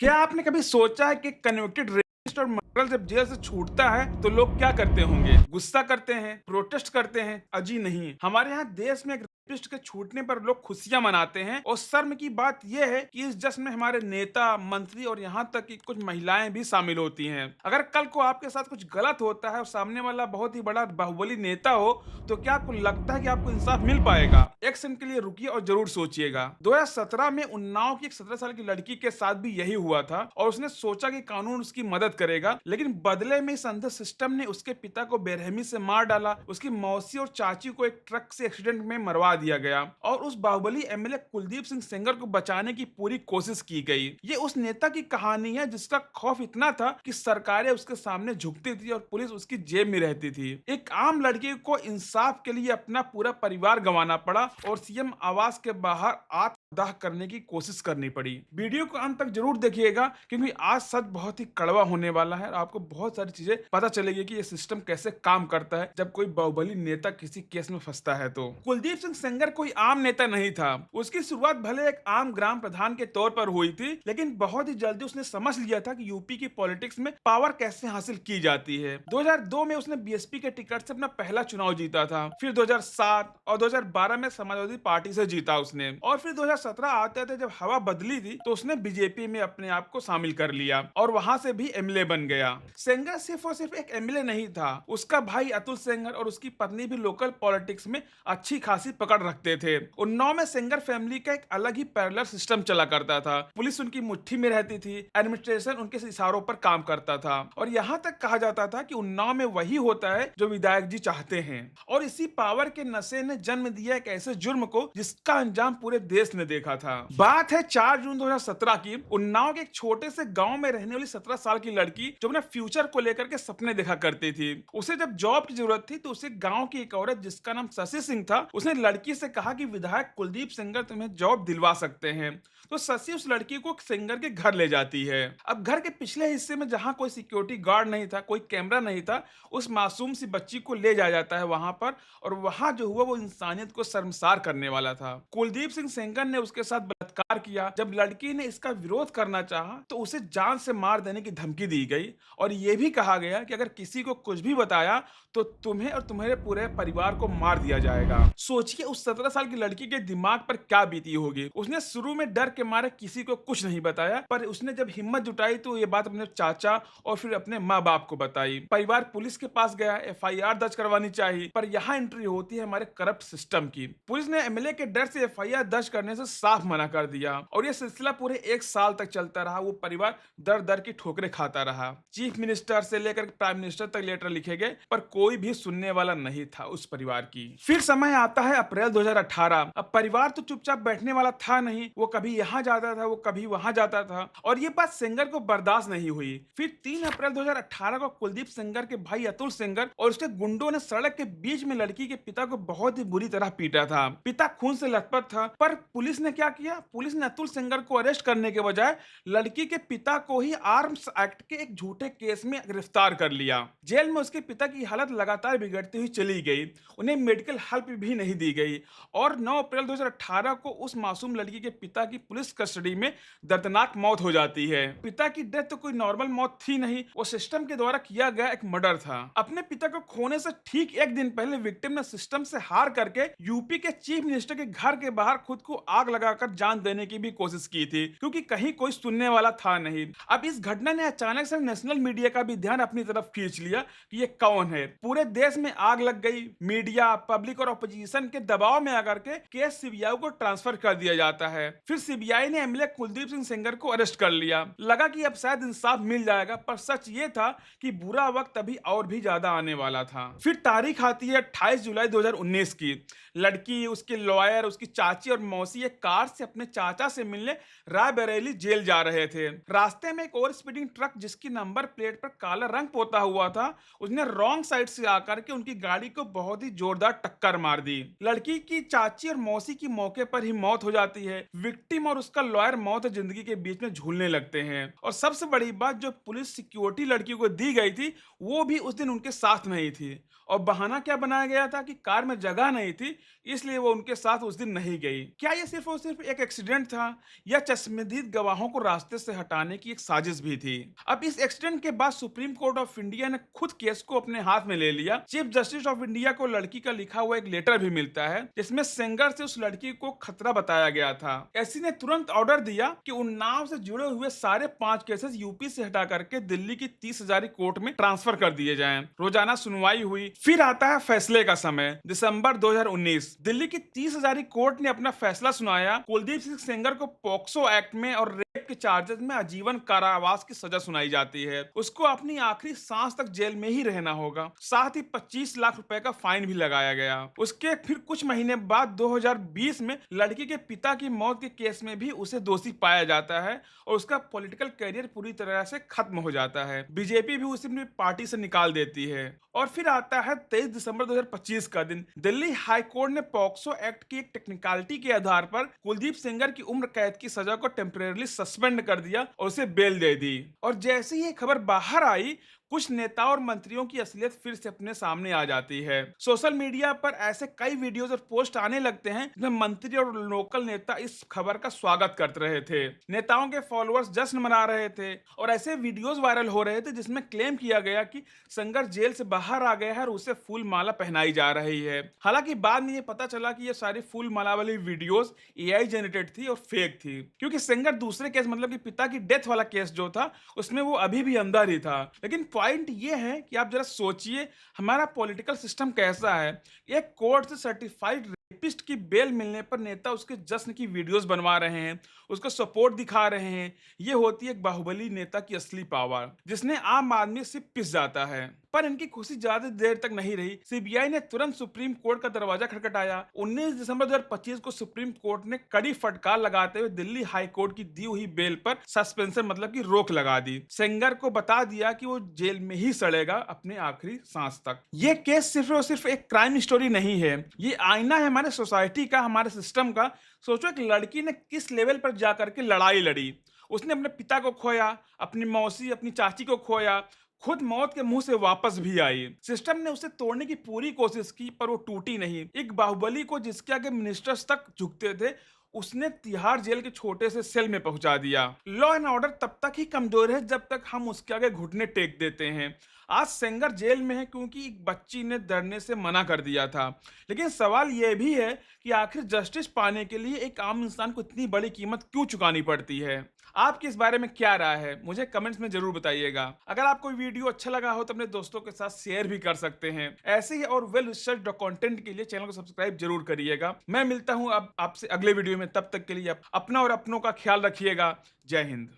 क्या आपने कभी सोचा है कि कन्विक्टेड रेपिस्ट और मर्डरर जब जेल से छूटता है तो लोग क्या करते होंगे? गुस्सा करते हैं, प्रोटेस्ट करते हैं? अजी नहीं, हमारे यहाँ देश में एक रेपिस्ट के छूटने पर लोग खुशियां मनाते हैं और शर्म की बात यह है कि इस जश्न में हमारे नेता, मंत्री और यहाँ तक कि कुछ महिलाएं भी शामिल होती हैं। अगर कल को आपके साथ कुछ गलत होता है और सामने वाला बहुत ही बड़ा बाहुबली नेता हो, तो क्या आपको लगता है कि आपको इंसाफ मिल पाएगा? एक सेकंड के लिए रुकिए और जरूर सोचिएगा। 2017 में उन्नाव की एक 17 साल की लड़की के साथ भी यही हुआ था और उसने सोचा कि कानून उसकी मदद करेगा, लेकिन बदले में इस अंधे सिस्टम ने उसके पिता को बेरहमी से मार डाला, उसकी मौसी और चाची को एक ट्रक से एक्सीडेंट में मरवा दिया गया और उस बाहुबली एमएलए कुलदीप सिंह सेंगर को बचाने की पूरी कोशिश की गई। ये उस नेता की कहानी है जिसका खौफ इतना था कि सरकारें उसके सामने झुकती थी और पुलिस उसकी जेब में रहती थी। एक आम लड़की को इंसाफ के लिए अपना पूरा परिवार गंवाना पड़ा और सीएम आवास के बाहर आत्मदाह करने की कोशिश करनी पड़ी। वीडियो को अंत तक जरूर देखिएगा क्योंकि आज सच बहुत ही कड़वा होने वाला है और आपको बहुत सारी चीजें पता चलेगी कि ये सिस्टम कैसे काम करता है जब कोई बाहुबली नेता किसी केस में फंसता है। तो कुलदीप सिंह सेंगर कोई आम नेता नहीं था। उसकी शुरुआत भले एक आम ग्राम प्रधान के तौर पर हुई थी, लेकिन बहुत ही जल्दी उसने समझ लिया था कि यूपी की पॉलिटिक्स में पावर कैसे हासिल की जाती है। 2002 में उसने बीएसपी के टिकट से अपना पहला चुनाव जीता था, फिर 2007 और 2012 में समाजवादी पार्टी से जीता उसने, और फिर 2017 आते थे जब हवा बदली थी तो उसने बीजेपी में अपने आप को शामिल कर लिया और वहां से भी एमएलए बन गया। सेंगर सिर्फ और सिर्फ एक एमएलए नहीं था, उसका भाई अतुल सेंगर और उसकी पत्नी भी लोकल पॉलिटिक्स में अच्छी खासी पकड़ रखते थे। उन्नाव में सेंगर फैमिली का एक अलग ही पैरेलल सिस्टम चला करता था। पुलिस उनकी मुट्ठी में रहती थी, एडमिनिस्ट्रेशन उनके इशारों पर काम करता था और यहाँ तक कहा जाता था कि उन्नाव में वही होता है जो विधायक जी चाहते हैं। और इसी पावर के नशे ने जन्म दिया एक ऐसे जुर्म को जिसका अंजाम पूरे देश ने देखा था। बात है 4 जून 2017 की। उन्नाव के एक छोटे से गांव में रहने वाली 17 साल की लड़की जो अपने फ्यूचर को लेकर के सपने देखा करती थी। उसे जब जॉब की जरूरत थी तो उसे गांव की एक औरत जिसका नाम शशि सिंह था, उसने लड़की से कहा कि विधायक कुलदीप सेंगर तुम्हें जॉब दिलवा सकते हैं। तो शशि उस लड़की को सेंगर के घर ले जाती है। अब घर के पिछले हिस्से में जहां कोई सिक्योरिटी गार्ड नहीं था, कोई कैमरा नहीं था, उस मासूम सी बच्ची को ले जाया जाता है वहां पर, और वहां जो हुआ वो इंसानियत को शर्मसार करने वाला था। कुलदीप सिंह सेंगर ने उसके साथ बलात्कार किया। जब लड़की ने इसका विरोध करना चाहा तो उसे जान से मार देने की धमकी दी गई और यह भी कहा गया कि अगर किसी को कुछ भी बताया तो तुम्हें और तुम्हारे पूरे परिवार को मार दिया जाएगा। सोचिए उस 17 साल की लड़की के दिमाग पर क्या बीती होगी। उसने शुरू में डर के मारे किसी को कुछ नहीं बताया, पर उसने जब हिम्मत जुटाई तो ये बात अपने चाचा और फिर अपने माँ बाप को बताई। परिवार पुलिस के पास गया, एफआईआर दर्ज करवानी चाहिए, पर यहाँ एंट्री होती है हमारे करप्ट सिस्टम की। पुलिस ने एमएलए के डर से एफआईआर दर्ज करने से साफ मना कर दिया और यह सिलसिला पूरे 1 साल तक चलता रहा। वो परिवार दर दर की ठोकरें खाता रहा। चीफ मिनिस्टर से लेकर प्राइम मिनिस्टर तक लेटर लिखे गए, पर कोई भी सुनने वाला नहीं था उस परिवार की। फिर समय आता है अप्रैल 2018। अब परिवार तो चुपचाप बैठने वाला था नहीं, वो कभी यहाँ जाता था, वो कभी वहां जाता था और ये बात सेंगर को बर्दाश्त नहीं हुई। फिर 3 अप्रैल 2018 को कुलदीप सेंगर के भाई अतुल सेंगर और उसके गुंडों ने सड़क के बीच में लड़की के पिता को बहुत ही बुरी तरह पीटा था। पिता खून से लथपथ था, पर पुलिस ने क्या किया? पुलिस ने अतुल सेंगर को अरेस्ट करने के बजाय लड़की के पिता को ही आर्म्स एक्ट के एक झूठे केस में गिरफ्तार कर लिया। जेल में उसके पिता की हालत लगातार बिगड़ती हुई चली गई, उन्हें मेडिकल हेल्प भी नहीं दी गई और 9 अप्रैल 2018 को उस मासूम लड़की के पिता की पुलिस कस्टडी में दर्दनाक मौत हो जाती है। पिता की डेथ तो कोई नॉर्मल मौत थी नहीं, वो सिस्टम के द्वारा किया गया एक मर्डर था। अपने पिता को खोने से ठीक एक दिन पहले विक्टिम ने सिस्टम से हार करके यूपी के चीफ मिनिस्टर के घर के बाहर खुद को आग लगाकर जान देने की भी कोशिश की थी, क्योंकि कहीं कोई सुनने वाला था नहीं। अब इस घटना ने अचानक से नेशनल मीडिया का भी ध्यान अपनी तरफ खींच लिया कि ये कौन है। पूरे देश में आग लग गई। मीडिया, पब्लिक और ऑपोजिशन के दबाव में आकर के केस सीबीआई को ट्रांसफर कर दिया जाता है। फिर सीबीआई ने एमएलए कुलदीप सिंह सेंगर को अरेस्ट कर लिया। लगा कि अब शायद इंसाफ मिल जाएगा, पर सच ये था कि बुरा वक्त अभी और भी ज्यादा आने वाला था। फिर तारीख आती है 28 जुलाई 2019 की। लड़की, उसके लॉयर, उसकी चाची और मौसी एक कार से अपने चाचा से मिलने रायबरेली जेल जा रहे थे। रास्ते में एक ओवर स्पीडिंग ट्रक जिसकी नंबर प्लेट पर काला रंग पोता हुआ था, उसने रॉन्ग साइड से आकर के उनकी गाड़ी को बहुत ही जोरदार टक्कर मार दी। लड़की की चाची और मौसी की मौके पर ही मौत हो जाती है। विक्टिम और और उसका लॉयर मौत और जिंदगी के बीच में झूलने लगते हैं। और सबसे बड़ी बात, जो पुलिस सिक्योरिटी लड़कियों को दी गई थी वो भी उस दिन उनके साथ नहीं थी। और बहाना क्या बनाया गया था कि कार में जगह नहीं थी, इसलिए वो उनके साथ उस दिन नहीं गई। क्या ये सिर्फ और सिर्फ एक एक्सीडेंट था या चश्मदीद गवाहों को रास्ते से हटाने की एक साजिश भी थी? अब इस एक्सीडेंट के बाद सुप्रीम कोर्ट ऑफ इंडिया ने खुद केस को अपने हाथ में ले लिया। चीफ जस्टिस ऑफ इंडिया को लड़की का लिखा हुआ एक लेटर भी मिलता है जिसमें सेंगर से उस लड़की को खतरा बताया गया था। एससी ने तुरंत ऑर्डर दिया कि उन्नाव से जुड़े हुए सारे 5 केसेस यूपी से हटा करके दिल्ली की 30 हजारी कोर्ट में ट्रांसफर कर दिए जाएं। रोजाना सुनवाई हुई। फिर आता है फैसले का समय, दिसंबर 2019। दिल्ली की 30 हजारी कोर्ट ने अपना फैसला सुनाया। कुलदीप सिंह सेंगर को पॉक्सो एक्ट में और रेप के चार्जेस में आजीवन कारावास की सजा सुनाई जाती है। उसको अपनी आखिरी सांस तक जेल में ही रहना होगा। साथ ही 25 लाख रुपए का फाइन भी लगाया गया। उसके फिर कुछ महीने बाद 2020 में लड़की के पिता की मौत के केस में भी उसे दोषी पाया जाता है और उसका पॉलिटिकल करियर पूरी तरह से खत्म हो जाता है। बीजेपी भी उसे अपनी पार्टी से निकाल देती है। और फिर आता है 23 दिसंबर 2025 का दिन। दिल्ली हाई कोर्ट ने पॉक्सो एक्ट की एक टेक्निकलिटी के आधार पर कुलदीप सेंगर की उम्र कैद की सजा को टेम्परेरली सस्पेंड कर दिया और उसे बेल दे दी। और जैसे ही ये खबर बाहर आई, कुछ नेताओं और मंत्रियों की असलियत फिर से अपने सामने आ जाती है। सोशल मीडिया पर ऐसे कई वीडियोस और पोस्ट आने लगते हैं जिसमें मंत्री और लोकल नेता इस खबर का स्वागत कर रहे थे। नेताओं के फॉलोअर्स जश्न मना रहे थे और ऐसे वीडियोस वायरल हो रहे थे जिसमें क्लेम किया गया कि संगर जेल से बाहर आ गया है और उसे फूल माला पहनाई जा रही है। हालांकि बाद में ये पता चला कि ये सारी फूल माला वाली वीडियोस एआई जनरेटेड थी और फेक थी, क्योंकि सेंगर दूसरे केस मतलब कि पिता की डेथ वाला केस जो था उसमें वो अभी भी अंदर ही था। लेकिन पॉइंट ये है कि आप जरा सोचिए हमारा पॉलिटिकल सिस्टम कैसा है। एक कोर्ट से सर्टिफाइड रेपिस्ट की बेल मिलने पर नेता उसके जश्न की वीडियोस बनवा रहे हैं, उसको सपोर्ट दिखा रहे हैं। ये होती है एक बाहुबली नेता की असली पावर, जिसने आम आदमी से पिस जाता है। पर इनकी खुशी ज्यादा देर तक नहीं रही। सीबीआई ने तुरंत सुप्रीम कोर्ट का दरवाजा खटखटाया। 19 दिसंबर 2025 को सुप्रीम कोर्ट ने कड़ी फटकार लगाते हुए दिल्ली हाई कोर्ट की दी हुई बेल पर सस्पेंशन मतलब की रोक लगा दी। सेंगर को बता दिया कि वो जेल में ही सड़ेगा अपने आखिरी सांस तक। ये केस सिर्फ और सिर्फ एक क्राइम स्टोरी नहीं है, ये आईना है हमारे सोसाइटी का, हमारे सिस्टम का। सोचो एक लड़की ने किस लेवल पर जाकर के लड़ाई लड़ी। उसने अपने पिता को खोया, अपनी मौसी अपनी चाची को खोया, खुद मौत के मुंह से वापस भी आई। सिस्टम ने उसे तोड़ने की पूरी कोशिश की पर वो टूटी नहीं। एक बाहुबली को जिसके आगे मिनिस्टर्स तक झुकते थे, उसने तिहाड़ जेल के छोटे से सेल में पहुंचा दिया। लॉ एंड ऑर्डर तब तक ही कमजोर है जब तक हम उसके आगे घुटने टेक देते हैं। आज सेंगर जेल में है क्योंकि एक बच्ची ने डरने से मना कर दिया था। लेकिन सवाल यह भी है कि आखिर जस्टिस पाने के लिए एक आम इंसान को इतनी बड़ी कीमत क्यों चुकानी पड़ती है? आपकी इस बारे में क्या राय है, मुझे कमेंट्स में जरूर बताइएगा। अगर आपको वीडियो अच्छा लगा हो तो अपने दोस्तों के साथ शेयर भी कर सकते हैं। ऐसे ही और वेल रिसर्च्ड कंटेंट के लिए चैनल को सब्सक्राइब जरूर करिएगा। मैं मिलता हूं अब आपसे अगले वीडियो में, तब तक के लिए अपना और अपनों का ख्याल रखिएगा। जय हिंद।